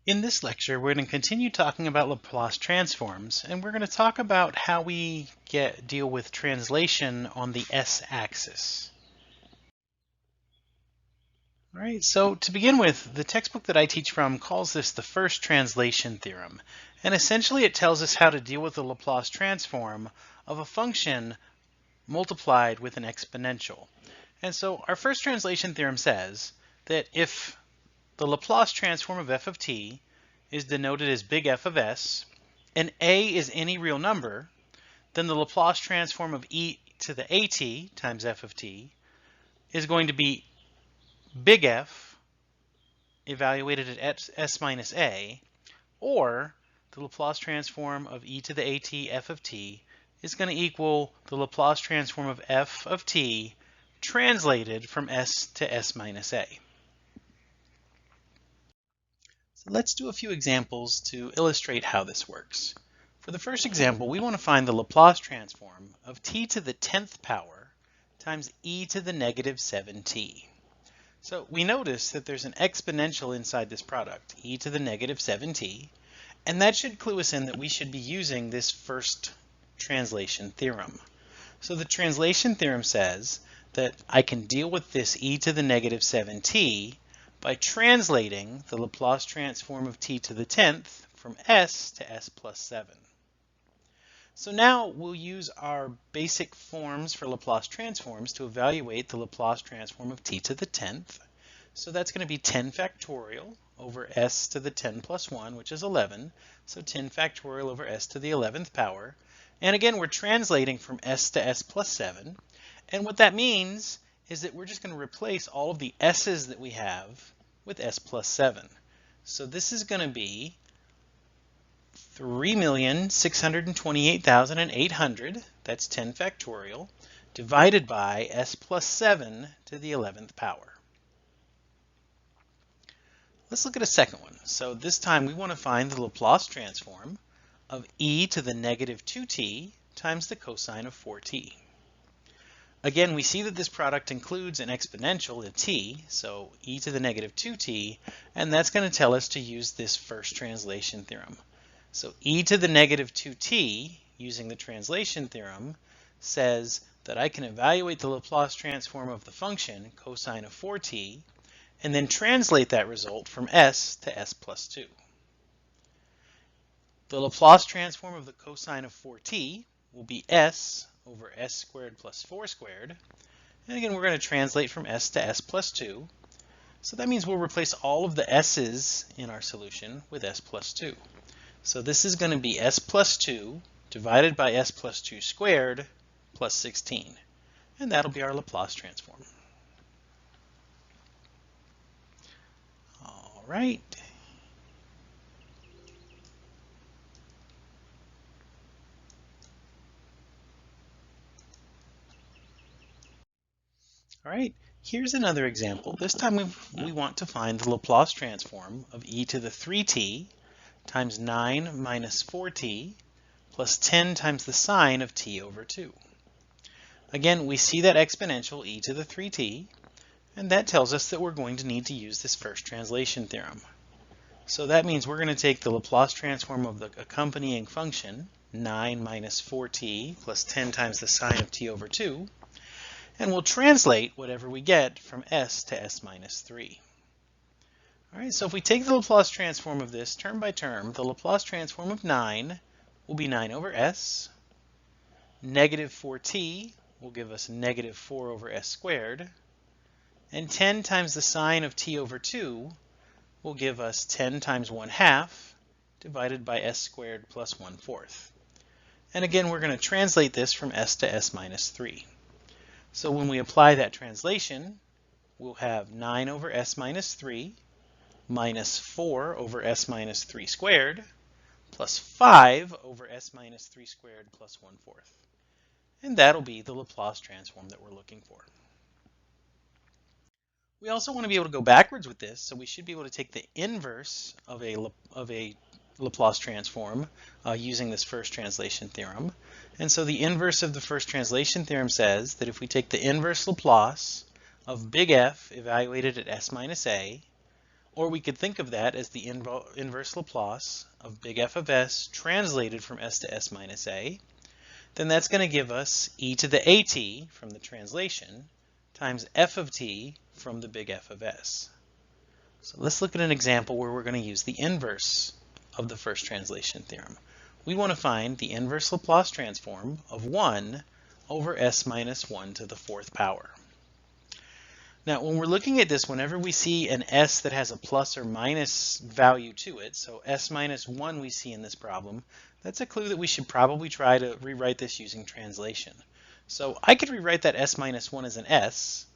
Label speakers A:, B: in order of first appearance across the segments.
A: In this lecture, we're going to continue talking about Laplace transforms, and we're going to talk about how we deal with translation on the s-axis. All right, so to begin with, the textbook that I teach from calls this the first translation theorem, and essentially it tells us how to deal with the Laplace transform of a function multiplied with an exponential. And so our first translation theorem says that if the Laplace transform of f of t is denoted as big F of s, and a is any real number, then the Laplace transform of e to the at times f of t is going to be big F evaluated at s minus a, or the Laplace transform of e to the at f of t is going to equal the Laplace transform of f of t translated from s to s minus a. So let's do a few examples to illustrate how this works. For the first example, we want to find the Laplace transform of t to the 10th power times e to the negative 7t. So we notice that there's an exponential inside this product, e to the negative 7t, and that should clue us in that we should be using this first translation theorem. So the translation theorem says that I can deal with this e to the negative 7t by translating the Laplace transform of t to the 10th from s to s plus 7. So now we'll use our basic forms for Laplace transforms to evaluate the Laplace transform of t to the 10th. So that's going to be 10 factorial over s to the 10 plus 1, which is 11. So 10 factorial over s to the 11th power. And again, we're translating from s to s plus 7. And what that means is that we're just going to replace all of the s's that we have with s plus 7. So this is going to be 3,628,800, that's 10 factorial, divided by s plus 7 to the 11th power. Let's look at a second one. So this time we want to find the Laplace transform of e to the negative 2t times the cosine of 4t. Again, we see that this product includes an exponential at t, so e to the negative 2t, and that's going to tell us to use this first translation theorem. So e to the negative 2t, using the translation theorem, says that I can evaluate the Laplace transform of the function cosine of 4t, and then translate that result from s to s plus 2. The Laplace transform of the cosine of 4t will be s over s squared plus 4 squared. And again, we're going to translate from s to s plus 2. So that means we'll replace all of the s's in our solution with s plus 2. So this is going to be s plus 2 divided by s plus 2 squared plus 16. And that'll be our Laplace transform. All right. All right, here's another example. This time we want to find the Laplace transform of e to the 3t times 9 minus 4t plus 10 times the sine of t over 2. Again, we see that exponential e to the 3t, and that tells us that we're going to need to use this first translation theorem. So that means we're going to take the Laplace transform of the accompanying function, 9 minus 4t plus 10 times the sine of t over 2, and we'll translate whatever we get from s to s minus 3. All right, so if we take the Laplace transform of this term by term, the Laplace transform of 9 will be 9 over s. Negative 4t will give us negative 4 over s squared. And 10 times the sine of t over 2 will give us 10 times 1/2 divided by s squared plus 1/4. And again, we're going to translate this from s to s minus 3. So when we apply that translation, we'll have 9 over s minus 3 minus 4 over s minus 3 squared plus 5 over s minus 3 squared plus 1/4. And that'll be the Laplace transform that we're looking for. We also want to be able to go backwards with this, so we should be able to take the inverse of a Laplace transform using this first translation theorem. And so the inverse of the first translation theorem says that if we take the inverse Laplace of big F evaluated at s minus a, Or we could think of that as the inverse Laplace of big F of s translated from s to s minus a. Then that's going to give us e to the at from the translation times f of t from the big F of s. So let's look at an example where we're going to use the inverse of the first translation theorem. We want to find the inverse Laplace transform of 1 over s minus 1 to the fourth power. Now, when we're looking at this, whenever we see an s that has a plus or minus value to it, so s minus 1 we see in this problem, that's a clue that we should probably try to rewrite this using translation. So I could rewrite that s minus 1 as an s,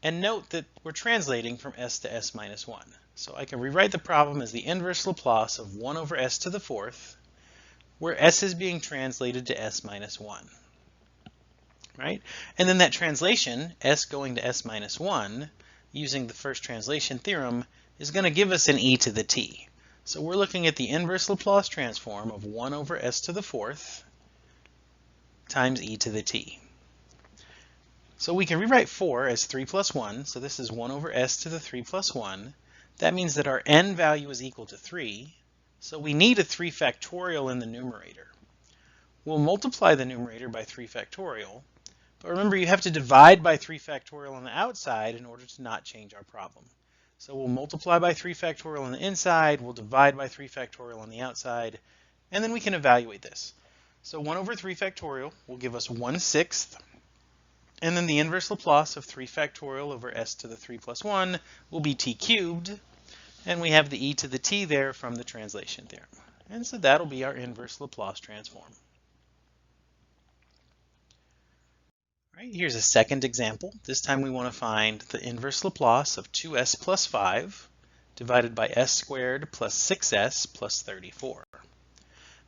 A: and note that we're translating from s to s minus 1. So I can rewrite the problem as the inverse Laplace of 1 over s to the fourth, where s is being translated to s minus 1. Right? And then that translation, s going to s minus 1, using the first translation theorem, is going to give us an e to the t. So we're looking at the inverse Laplace transform of 1 over s to the fourth times e to the t. So we can rewrite 4 as 3 plus 1, so this is 1 over s to the 3 plus 1. That means that our n value is equal to 3, so we need a 3 factorial in the numerator. We'll multiply the numerator by 3 factorial, but remember you have to divide by 3 factorial on the outside in order to not change our problem. So we'll multiply by 3 factorial on the inside, we'll divide by 3 factorial on the outside, and then we can evaluate this. So 1 over 3 factorial will give us 1/6, and then the inverse Laplace of 3 factorial over s to the 3 plus 1 will be t cubed, and we have the e to the t there from the translation theorem. And so that'll be our inverse Laplace transform. Right, here's a second example. This time we want to find the inverse Laplace of 2s plus 5 divided by s squared plus 6s plus 34.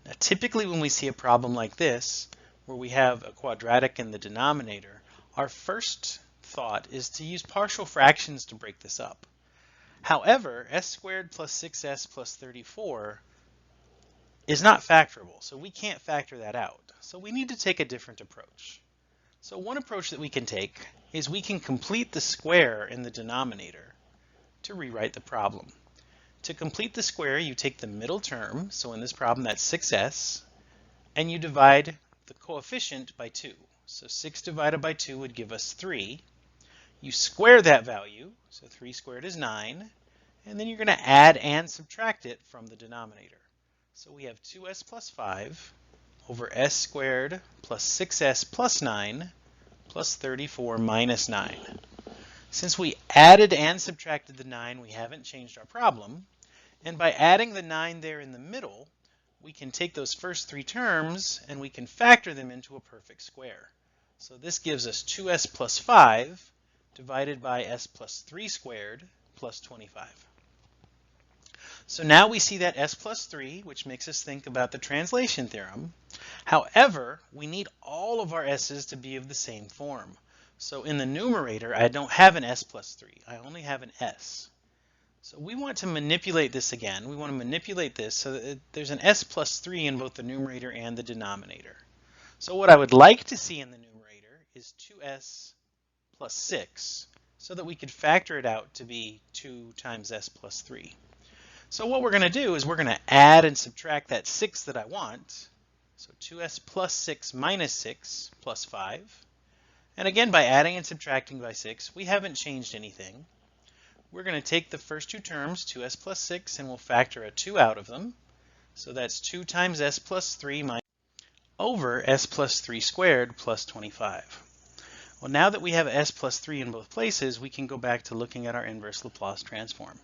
A: Now typically when we see a problem like this, where we have a quadratic in the denominator, our first thought is to use partial fractions to break this up. However, s squared plus 6s plus 34 is not factorable, so we can't factor that out. So we need to take a different approach. So one approach that we can take is we can complete the square in the denominator to rewrite the problem. To complete the square, you take the middle term, so in this problem that's 6s, and you divide the coefficient by 2. So 6 divided by 2 would give us 3. You square that value, so 3 squared is 9, and then you're going to add and subtract it from the denominator. So we have 2s plus 5 over s squared plus 6s plus 9 plus 34 minus 9. Since we added and subtracted the 9, we haven't changed our problem. And by adding the 9 there in the middle, we can take those first 3 terms and we can factor them into a perfect square. So this gives us 2s plus 5 divided by s plus 3 squared plus 25. So now we see that s plus 3, which makes us think about the translation theorem. However, we need all of our s's to be of the same form. So in the numerator, I don't have an s plus 3. I only have an s. So we want to manipulate this again. We want to manipulate this so that there's an s plus 3 in both the numerator and the denominator. So what I would like to see in the numerator is 2s plus 6, so that we could factor it out to be 2 times s plus 3. So what we're going to do is we're going to add and subtract that 6 that I want. So 2s plus 6 minus 6 plus 5. And again, by adding and subtracting by 6, we haven't changed anything. We're going to take the first 2 terms, 2s plus 6, and we'll factor a 2 out of them. So that's 2 times s plus 3 minus over s plus 3 squared plus 25. Well, now that we have s plus 3 in both places, we can go back to looking at our inverse Laplace transform.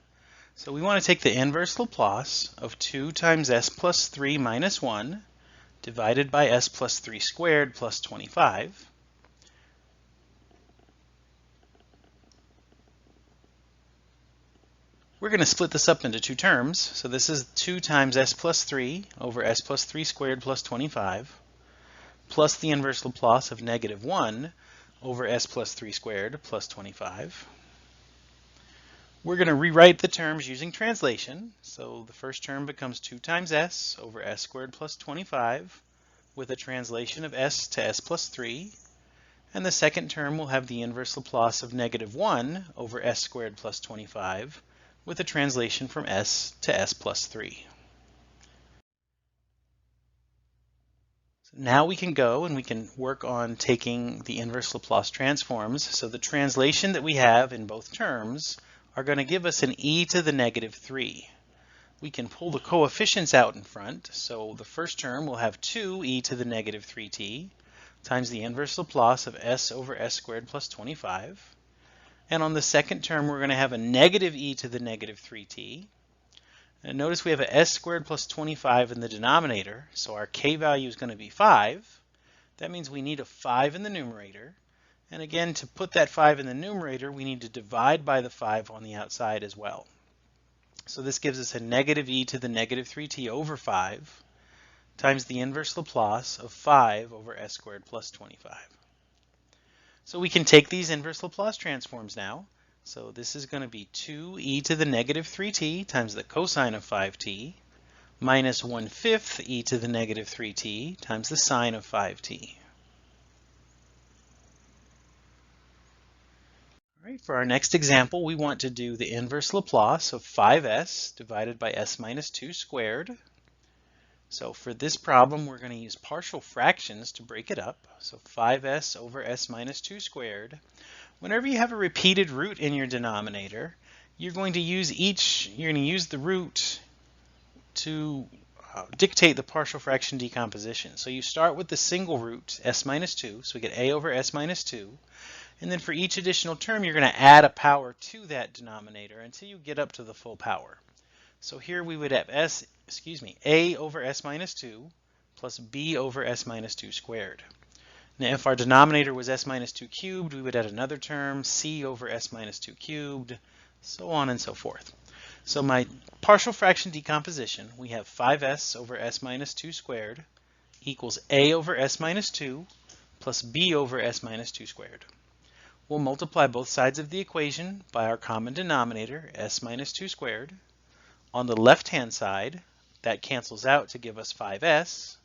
A: So we want to take the inverse Laplace of 2 times s plus 3 minus 1 divided by s plus 3 squared plus 25. We're going to split this up into 2 terms. So this is 2 times s plus 3 over s plus 3 squared plus 25 plus the inverse Laplace of negative 1 over s plus 3 squared plus 25. We're going to rewrite the terms using translation. So the first term becomes 2 times s over s squared plus 25 with a translation of s to s plus 3. And the second term will have the inverse Laplace of negative 1 over s squared plus 25 with a translation from s to s plus 3. Now we can go and we can work on taking the inverse Laplace transforms. So the translation that we have in both terms are going to give us an e to the negative 3. We can pull the coefficients out in front. So the first term will have 2 e to the negative 3t times the inverse Laplace of s over s squared plus 25. And on the second term, we're going to have a negative e to the negative 3t. And notice we have a s squared plus 25 in the denominator, so our k value is going to be 5. That means we need a 5 in the numerator. And again, to put that 5 in the numerator, we need to divide by the 5 on the outside as well. So this gives us a negative e to the negative 3t over 5 times the inverse Laplace of 5 over s squared plus 25. So we can take these inverse Laplace transforms now. So this is going to be 2 e to the negative 3t times the cosine of 5t minus 1/5 e to the negative 3t times the sine of 5t. All right, for our next example, we want to do the inverse Laplace of 5s divided by s minus 2 squared. So for this problem, we're going to use partial fractions to break it up. So 5s over s minus 2 squared. Whenever you have a repeated root in your denominator, you're going to use the root to dictate the partial fraction decomposition. So you start with the single root, s minus 2, so we get a over s minus 2. And then for each additional term, you're going to add a power to that denominator until you get up to the full power. So here we would have a over s minus 2 plus b over s minus 2 squared. Now, if our denominator was s minus 2 cubed, we would add another term, c over s minus 2 cubed, so on and so forth. So my partial fraction decomposition, we have 5s over s minus 2 squared equals a over s minus 2 plus b over s minus 2 squared. We'll multiply both sides of the equation by our common denominator, s minus 2 squared. On the left-hand side, that cancels out to give us 5s.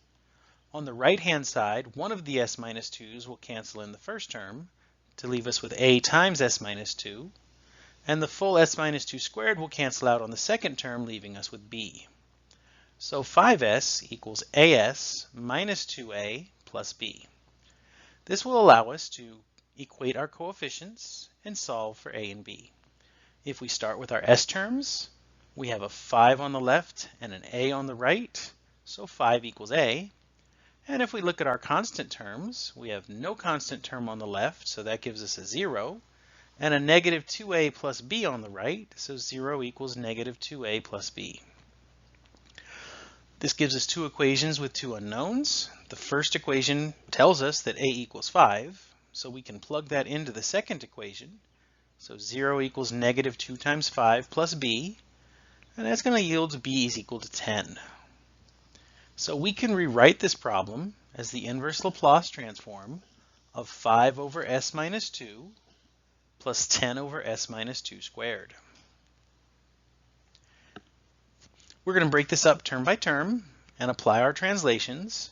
A: On the right-hand side, one of the s minus 2's will cancel in the first term to leave us with a times s minus 2, and the full s minus 2 squared will cancel out on the second term, leaving us with b. So 5s equals as minus 2a plus b. This will allow us to equate our coefficients and solve for a and b. If we start with our s terms, we have a 5 on the left and an a on the right, so 5 equals a. And if we look at our constant terms, we have no constant term on the left, so that gives us a 0, and a negative 2a plus b on the right, so 0 equals negative 2a plus b. This gives us two equations with two unknowns. The first equation tells us that a equals 5, so we can plug that into the second equation. So 0 equals negative 2 times 5 plus b, and that's going to yield b is equal to 10. So we can rewrite this problem as the inverse Laplace transform of 5 over s minus 2 plus 10 over s minus 2 squared. We're going to break this up term by term and apply our translations.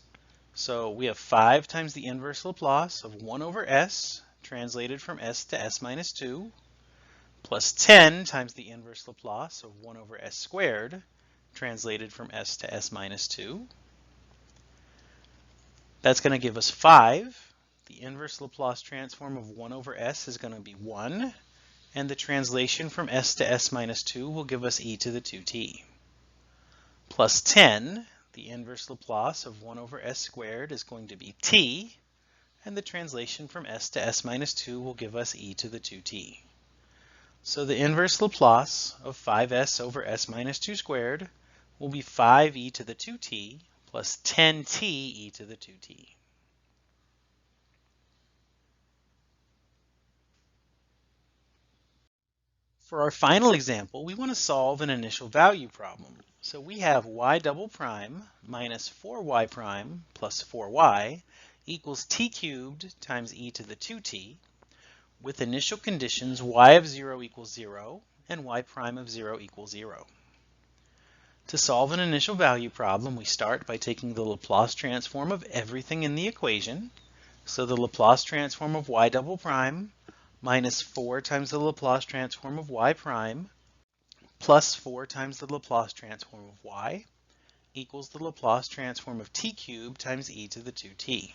A: So we have 5 times the inverse Laplace of 1 over s, translated from s to s minus 2, plus 10 times the inverse Laplace of 1 over s squared, translated from s to s minus 2. That's going to give us 5. The inverse Laplace transform of 1 over s is going to be 1. And the translation from s to s minus 2 will give us e to the 2t. Plus 10, the inverse Laplace of 1 over s squared is going to be t. And the translation from s to s minus 2 will give us e to the 2t. So the inverse Laplace of 5s over s minus 2 squared will be 5e to the 2t plus 10t e to the 2t. For our final example, we want to solve an initial value problem. So we have y double prime minus 4y prime plus 4y equals t cubed times e to the 2t with initial conditions y of 0 equals 0 and y prime of 0 equals 0. To solve an initial value problem, we start by taking the Laplace transform of everything in the equation. So the Laplace transform of y double prime minus 4 times the Laplace transform of y prime plus 4 times the Laplace transform of y equals the Laplace transform of t cubed times e to the 2t.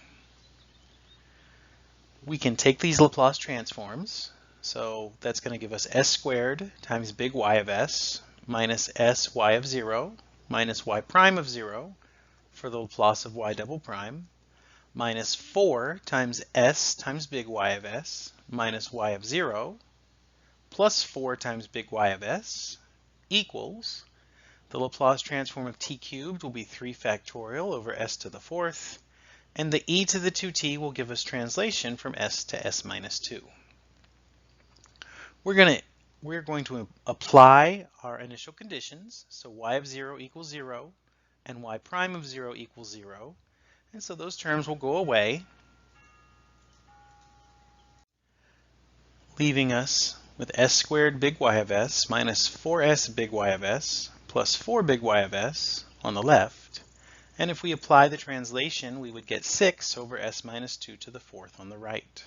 A: We can take these Laplace transforms, so that's going to give us s squared times big Y of s minus s y of 0 minus y prime of 0 for the Laplace of y double prime minus 4 times s times big Y of s minus y of 0 plus 4 times big Y of s equals the Laplace transform of t cubed will be 3 factorial over s to the 4th, and the e to the 2t will give us translation from s to s minus 2. We're going to apply our initial conditions, so y of 0 equals 0 and y prime of 0 equals 0, and so those terms will go away, leaving us with s squared big Y of s minus 4s big Y of s plus 4 big Y of s on the left. And if we apply the translation, we would get 6 over s minus 2 to the 4th on the right.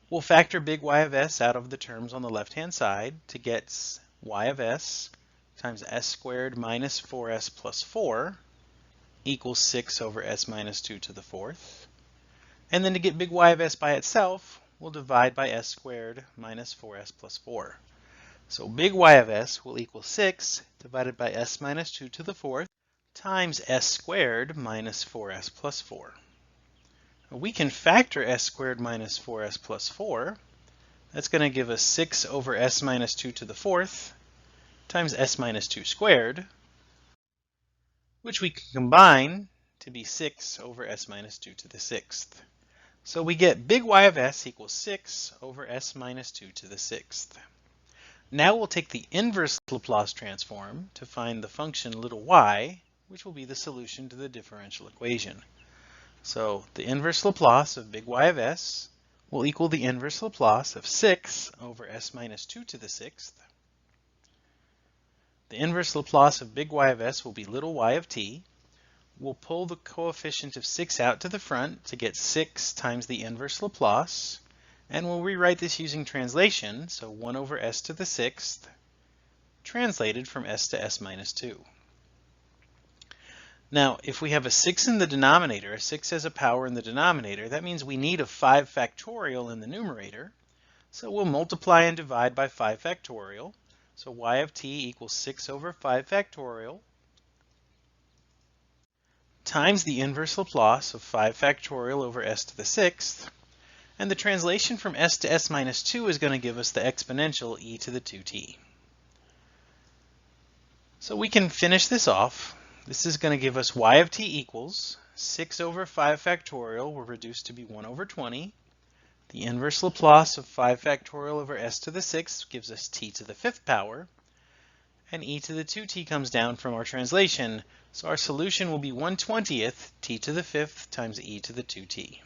A: We'll factor big Y of s out of the terms on the left-hand side to get y of s times s squared minus 4s plus 4 equals 6 over s minus 2 to the 4th. And then to get big Y of s by itself, we'll divide by s squared minus 4s plus 4. So big Y of s will equal 6 divided by s minus 2 to the 4th times s squared minus 4s plus 4. We can factor s squared minus 4s plus 4. That's going to give us 6 over s minus 2 to the 4th times s minus 2 squared, which we can combine to be 6 over s minus 2 to the 6th. So we get big Y of s equals 6 over s minus 2 to the 6th. Now we'll take the inverse Laplace transform to find the function little y, which will be the solution to the differential equation. So the inverse Laplace of big Y of s will equal the inverse Laplace of 6 over s minus 2 to the 6th. The inverse Laplace of big Y of s will be little y of t. We'll pull the coefficient of 6 out to the front to get 6 times the inverse Laplace. And we'll rewrite this using translation, so 1 over s to the 6th, translated from s to s minus 2. Now, if we have a 6 in the denominator, a 6 has a power in the denominator, that means we need a 5 factorial in the numerator. So we'll multiply and divide by 5 factorial. So y of t equals 6 over 5 factorial times the inverse Laplace of 5 factorial over s to the 6th. And the translation from s to s minus 2 is going to give us the exponential e to the 2t. So we can finish this off. This is going to give us y of t equals 6 over 5 factorial will reduce to be 1 over 20. The inverse Laplace of 5 factorial over s to the 6th gives us t to the 5th power. And e to the 2t comes down from our translation, so our solution will be 1/20th t to the 5th times e to the 2t.